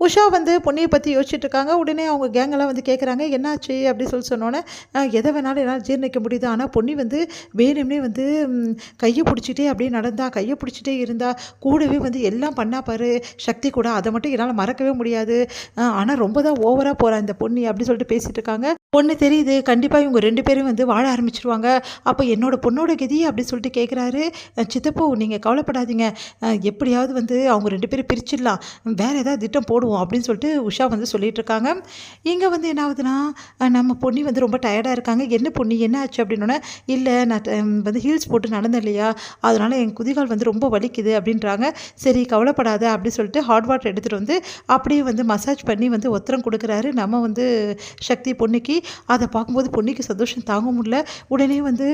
உஷா வந்து பொன்னிய பத்தி யோசிச்சுட்டு இருக்காங்க. உடனே அவங்க கேங்கெல்லாம் வந்து கேட்குறாங்க, "என்னாச்சு?" அப்படி சொன்னோனே, எத வேணாலும் என்னால ஜீரணிக்க முடியுது. ஆனா பொன்னி வந்து வேணும்னே வந்து கைய புடிச்சுட்டே அப்படியே நடந்தா, கைய புடிச்சுட்டே இருந்தா, கூடவே வந்து எல்லாம் பண்ணா பாரு சக்தி கூட. அத மட்டும் என்னால மறக்கவே முடியாது. ஆனா ரொம்ப தான் ஓவரா போறா இந்த பொன்னி." அப்படி சொல்லிட்டு பேசிட்டு இருக்காங்க. பொண்ணு தெரியுது, கண்டிப்பா இவங்க 2 பேரும் வந்து வாழ ஆரம்பிச்சுருவாங்க. அப்ப என்னோட பொண்ணோட கதி அப்படி சொல்லிட்டு கேட்குறாரு. "சித்தப்பு நீங்க கவலைப்படாதீங்க. எப்படியாவது வந்து அவங்க 2 பேரும் பிரிச்சிடலாம். வேற ஏதாவது திட்டம் போடுவோம்." அப்படின்னு சொல்லிட்டு உஷா வந்து சொல்லிட்டு இருக்காங்க. இங்க வந்து என்ன ஆகுதுன்னா, நம்ம பொன்னி வந்து ரொம்ப டயர்டா இருக்காங்க. "என்ன பொன்னி என்ன ஆச்சு?" அப்படின்னோனே, "இல்ல நான் வந்து ஹீல்ஸ் போட்டு நடந்தேன் இல்லையா? அதனால என் குதிகால் வந்து ரொம்ப வலிக்குது." அப்படின்றாங்க. "சரி கவலைப்படாத." அப்படின்னு சொல்லிட்டு ஹாட் வாட்டர் எடுத்துட்டு வந்து அப்படியே வந்து மசாஜ் பண்ணி வந்து ஒத்தரம் குடுக்குறாரு நம்ம வந்து சக்தி பொன்னிக்கு. அத பார்க்கும்போது பொன்னிக்கு சந்தோஷம் தாங்க முடியல. உடனே வந்து,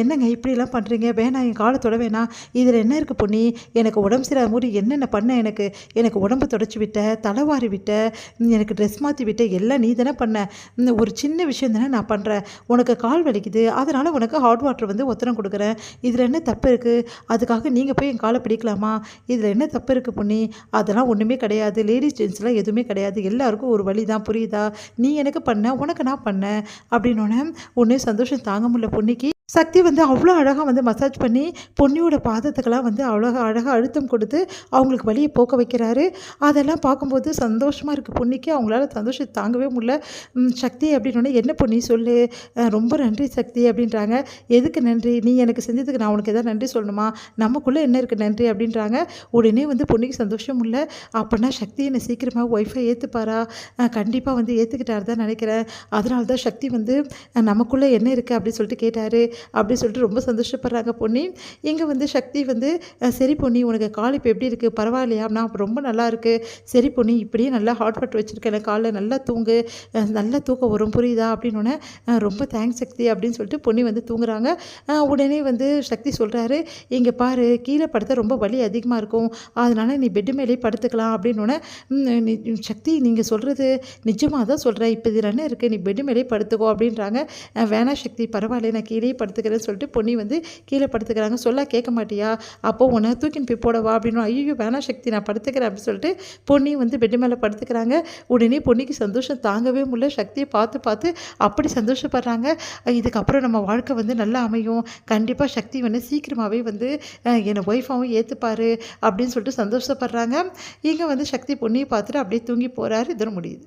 "என்னங்க இப்படிலாம் பண்றீங்க? வேணாம் என் கால தொட வேணாம். இதில என்ன இருக்கு பொன்னி? எனக்கு உடம்பு சரியில்லாத போது என்னென்ன பண்ண எனக்கு? எனக்கு உடம்பு தொடச்சு விட்ட, தலவாரி விட்ட, எனக்கு ட்ரெஸ் மாத்தி விட்ட, எல்லாம் நீ தானே பண்ண. ஒரு சின்ன விஷயம் தானே நான் பண்றேன். உனக்கு கால் வலிக்குது. அதனால உனக்கு ஹாட் வாட்டர் வந்து ஒத்தடம் குடுக்குறேன். இதில என்ன தப்பு இருக்கு? அதுக்காக நீங்க போய் என் கால பிடிக்கலாமா? இதில என்ன தப்பு இருக்கு பொன்னி? அதெல்லாம் ஒண்ணுமே கிடையாது. லேடீஸ் ஜென்ட்ஸ்லாம் எதுவுமே கிடையாது. எல்லாருக்கும் ஒரு வலி தான் புரியுதா? நீ எனக்கு பண்ண, உனக்கு நான் பண்ணேன்." அப்படின்னோனே, உடனே சந்தோஷம் தாங்க முடியல பொன்னிக்கு. சக்தி வந்து அவ்வளோ அழகா வந்து மசாஜ் பண்ணி, பொன்னியோட பாதத்துக்கெல்லாம் வந்து அழகா அழகா அழுத்தம் கொடுத்து, அவங்களுக்கு வலிய போக்க வைக்கிறாரு. அதெல்லாம் பார்க்கும்போது சந்தோஷமா இருக்கு பொன்னிக்கு. அவங்களால சந்தோஷத்த தாங்கவே முடியல. "சக்தி" அப்படின்னோனே, "என்ன பொன்னி சொல்லு." ரொம்ப நன்றி சக்தி." அப்படின்றாங்க. "எதுக்கு நன்றி? நீ எனக்கு செஞ்சதுக்கு நான் உனக்கு ஏதாவது நன்றி சொல்லணுமா? நமக்குள்ள என்ன இருக்கு நன்றி?" அப்படின்றாங்க. உடனே வந்து பொன்னிக்கு சந்தோஷம் இல்ல. அப்பன்னா சக்தி என்ன சீக்கிரமா ஒய்ஃபா ஏத்துப்பாரா? கண்டிப்பா வந்து ஏத்துக்கிட்டாரு தான் நெனைக்கிறேன். அதனால தான் சக்தி வந்து நமக்குள்ள என்ன இருக்கு அப்படின்னு சொல்லிட்டு கேட்டாரு. அப்படி சொல்லிட்டு ரொம்ப சந்தோஷப்படுறாங்க பொன்னி. இங்க வந்து சக்தி வந்து, "சரி பொன்னி உனக்கு கால் இப்ப எப்படி இருக்கு? பரவாயில்லையா?" அப்படின்னா, "ரொம்ப நல்லா இருக்கு." "சரி பொன்னி இப்படியே நல்லா ஹாட் வாட்டர் வச்சிருக்கேன்ல கால்ல நல்லா தூங்கு. நல்லா தூக்கம் வரும் புரியுதா?" அப்படின்னோனே, "ரொம்ப தேங்க்ஸ் சக்தி." அப்படின்னு சொல்லிட்டு பொன்னி வந்து தூங்குறாங்க. உடனே வந்து சக்தி சொல்றாரு, "இங்க பாரு கீழ படுத்தா ரொம்ப வலி அதிகமா இருக்கும். அதனால நீ பெட் மேலேயே படுத்துக்கலாம்." அப்படின்னோனே, "நீ சக்தி நீங்க சொல்றது நிஜமா தான் சொல்றேன். இப்ப இதுல என்ன இருக்கு? நீ பெட் மேலேயே படுத்துக்கோ." அப்படின்றாங்க. "வேணாம் சக்தி பரவாயில்ல நான் கீழேயே படுத்துக்கிறேன்னு" சொல்லிட்டு பொன்னி வந்து கீழே படுத்துக்கிறாங்க. "சொன்னா கேட்க மாட்டியா? அப்போ உன்ன தூக்கின்னு போய் போடவா?" அப்படின்னோம். "ஐய்யய்யோ! வேணாம் சக்தி நான் படுத்துக்கிறேன்." அப்படின்னு சொல்லிட்டு பொன்னி வந்து பெட்டு மேல படுத்துக்கிறாங்க. உடனே பொன்னிக்கு சந்தோஷம் தாங்கவே முடியல. சக்திய பார்த்து பார்த்து அப்படி சந்தோஷப்படுறாங்க. இதுக்கப்புறம் நம்ம வாழ்க்கை வந்து நல்லா அமையும். கண்டிப்பா சக்தி வந்து சீக்கிரமாவே வந்து என்ன ஒய்ஃபாவும் ஏத்துப்பாரு அப்படின்னு சொல்லிட்டு சந்தோஷப்படுறாங்க. இங்க வந்து சக்தி பொன்னிய பார்த்துட்டு அப்படியே தூங்கி போறாரு. இதோட முடியுது.